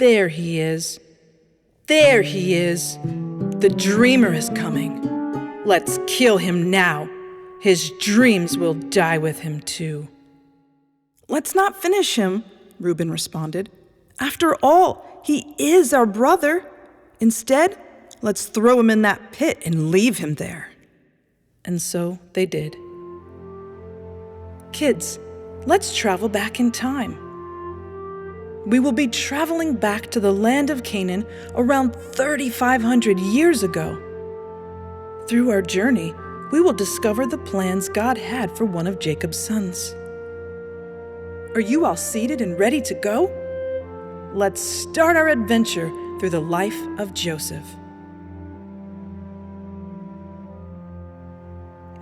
There he is. There he is. The dreamer is coming. Let's kill him now. His dreams will die with him too. Let's not finish him, Reuben responded. After all, he is our brother. Instead, let's throw him in that pit and leave him there. And so they did. Kids, let's travel back in time. We will be traveling back to the land of Canaan around 3,500 years ago. Through our journey, we will discover the plans God had for one of Jacob's sons. Are you all seated and ready to go? Let's start our adventure through the life of Joseph.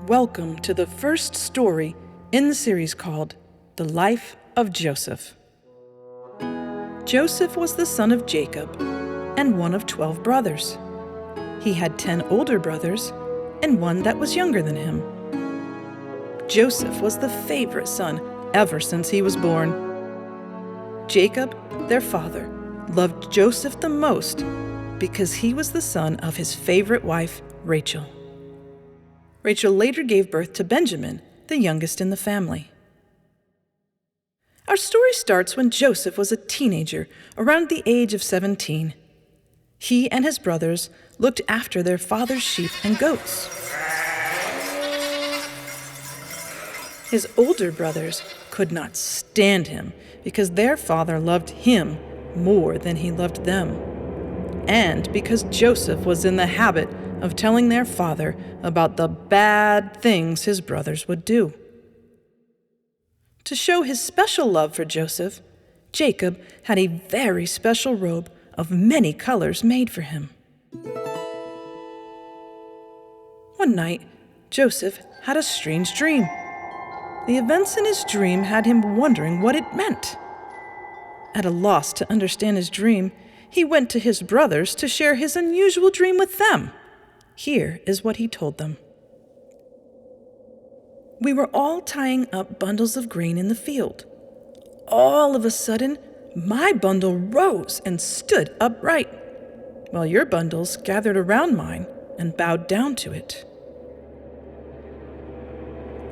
Welcome to the first story in the series called The Life of Joseph. Joseph was the son of Jacob and one of 12 brothers. He had 10 older brothers and one that was younger than him. Joseph was the favorite son ever since he was born. Jacob, their father, loved Joseph the most because he was the son of his favorite wife, Rachel. Rachel later gave birth to Benjamin, the youngest in the family. Our story starts when Joseph was a teenager, around the age of 17. He and his brothers looked after their father's sheep and goats. His older brothers could not stand him because their father loved him more than he loved them, and because Joseph was in the habit of telling their father about the bad things his brothers would do. To show his special love for Joseph, Jacob had a very special robe of many colors made for him. One night, Joseph had a strange dream. The events in his dream had him wondering what it meant. At a loss to understand his dream, he went to his brothers to share his unusual dream with them. Here is what he told them. We were all tying up bundles of grain in the field. All of a sudden, my bundle rose and stood upright, while your bundles gathered around mine and bowed down to it.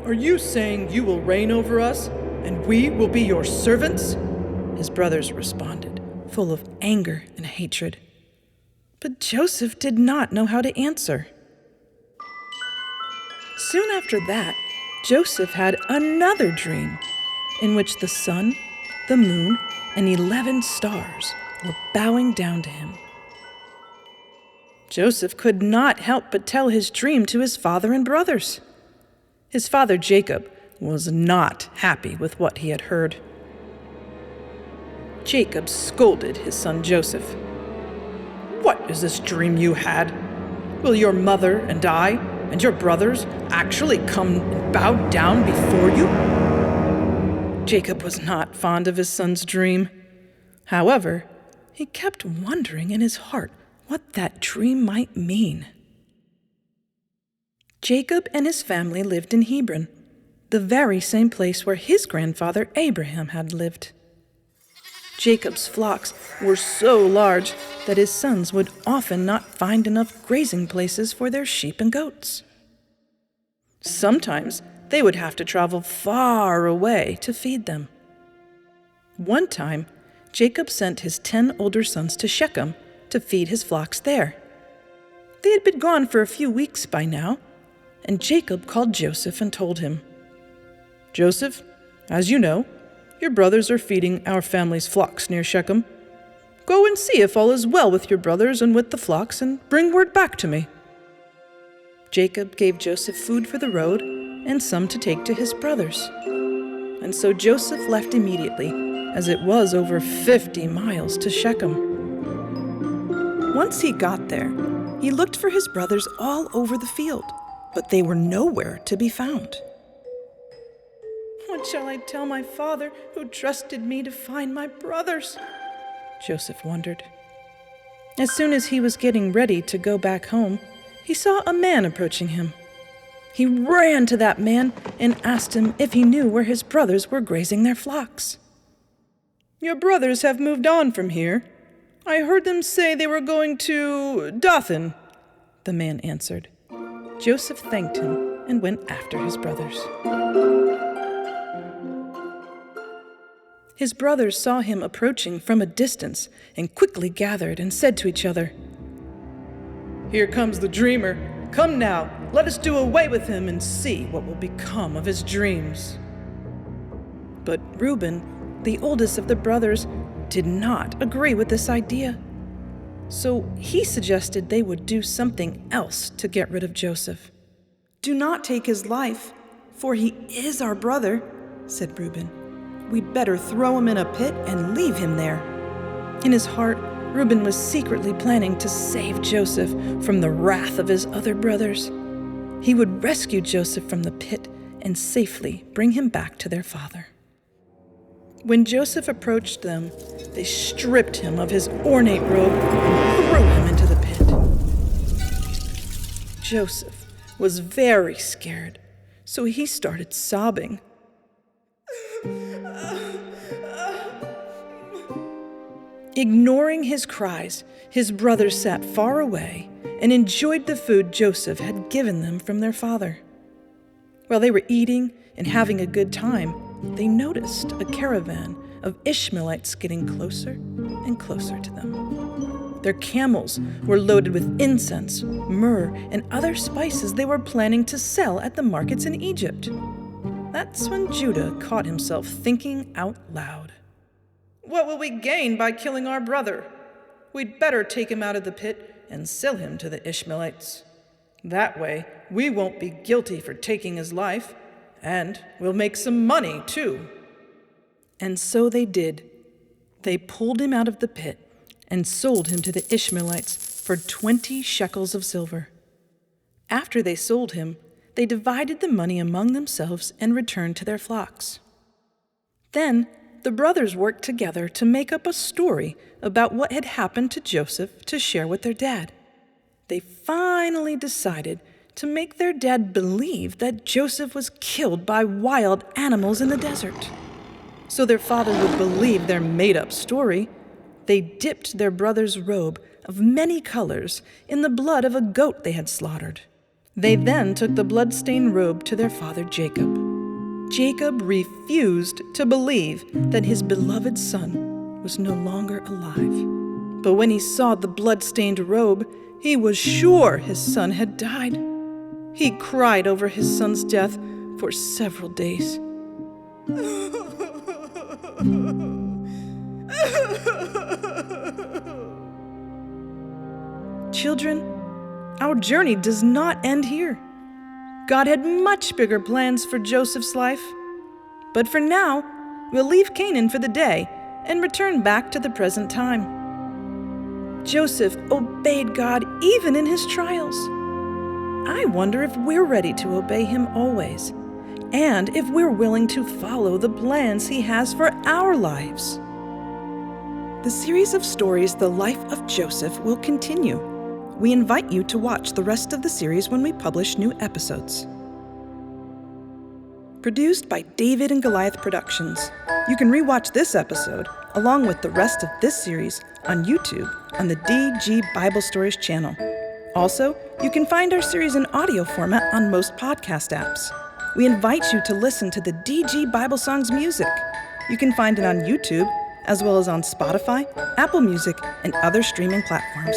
Are you saying you will reign over us, and we will be your servants? His brothers responded, full of anger and hatred. But Joseph did not know how to answer. Soon after that, Joseph had another dream in which the sun, the moon, and 11 stars were bowing down to him. Joseph could not help but tell his dream to his father and brothers. His father Jacob was not happy with what he had heard. Jacob scolded his son Joseph. What is this dream you had? Will your mother and I and your brothers actually come and bow down before you? Jacob was not fond of his son's dream. However, he kept wondering in his heart what that dream might mean. Jacob and his family lived in Hebron, the very same place where his grandfather Abraham had lived. Jacob's flocks were so large that his sons would often not find enough grazing places for their sheep and goats. Sometimes they would have to travel far away to feed them. One time, Jacob sent his 10 older sons to Shechem to feed his flocks there. They had been gone for a few weeks by now, and Jacob called Joseph and told him, Joseph, as you know, your brothers are feeding our family's flocks near Shechem. Go and see if all is well with your brothers and with the flocks, and bring word back to me. Jacob gave Joseph food for the road and some to take to his brothers. And so Joseph left immediately, as it was over 50 miles to Shechem. Once he got there, he looked for his brothers all over the field, but they were nowhere to be found. What shall I tell my father, who trusted me to find my brothers? Joseph wondered. As soon as he was getting ready to go back home, he saw a man approaching him. He ran to that man and asked him if he knew where his brothers were grazing their flocks. Your brothers have moved on from here. I heard them say they were going to Dothan, the man answered. Joseph thanked him and went after his brothers. His brothers saw him approaching from a distance and quickly gathered and said to each other, Here comes the dreamer. Come now, let us do away with him and see what will become of his dreams. But Reuben, the oldest of the brothers, did not agree with this idea. So he suggested they would do something else to get rid of Joseph. "Do not take his life, for he is our brother," said Reuben. "We'd better throw him in a pit and leave him there." In his heart, Reuben was secretly planning to save Joseph from the wrath of his other brothers. He would rescue Joseph from the pit and safely bring him back to their father. When Joseph approached them, they stripped him of his ornate robe and threw him into the pit. Joseph was very scared, so he started sobbing. Ignoring his cries, his brothers sat far away and enjoyed the food Joseph had given them from their father. While they were eating and having a good time, they noticed a caravan of Ishmaelites getting closer and closer to them. Their camels were loaded with incense, myrrh, and other spices they were planning to sell at the markets in Egypt. That's when Judah caught himself thinking out loud. What will we gain by killing our brother? We'd better take him out of the pit and sell him to the Ishmaelites. That way, we won't be guilty for taking his life, and we'll make some money, too. And so they did. They pulled him out of the pit and sold him to the Ishmaelites for 20 shekels of silver. After they sold him, they divided the money among themselves and returned to their flocks. Then the brothers worked together to make up a story about what had happened to Joseph to share with their dad. They finally decided to make their dad believe that Joseph was killed by wild animals in the desert. So their father would believe their made-up story, they dipped their brother's robe of many colors in the blood of a goat they had slaughtered. They then took the blood-stained robe to their father Jacob. Jacob refused to believe that his beloved son was no longer alive. But when he saw the blood-stained robe, he was sure his son had died. He cried over his son's death for several days. Children, our journey does not end here. God had much bigger plans for Joseph's life. But for now, we'll leave Canaan for the day and return back to the present time. Joseph obeyed God even in his trials. I wonder if we're ready to obey him always, and if we're willing to follow the plans he has for our lives. The series of stories, The Life of Joseph, will continue. We invite you to watch the rest of the series when we publish new episodes. Produced by David and Goliath Productions. You can rewatch this episode, along with the rest of this series, on YouTube on the DG Bible Stories channel. Also, you can find our series in audio format on most podcast apps. We invite you to listen to the DG Bible Songs music. You can find it on YouTube, as well as on Spotify, Apple Music, and other streaming platforms.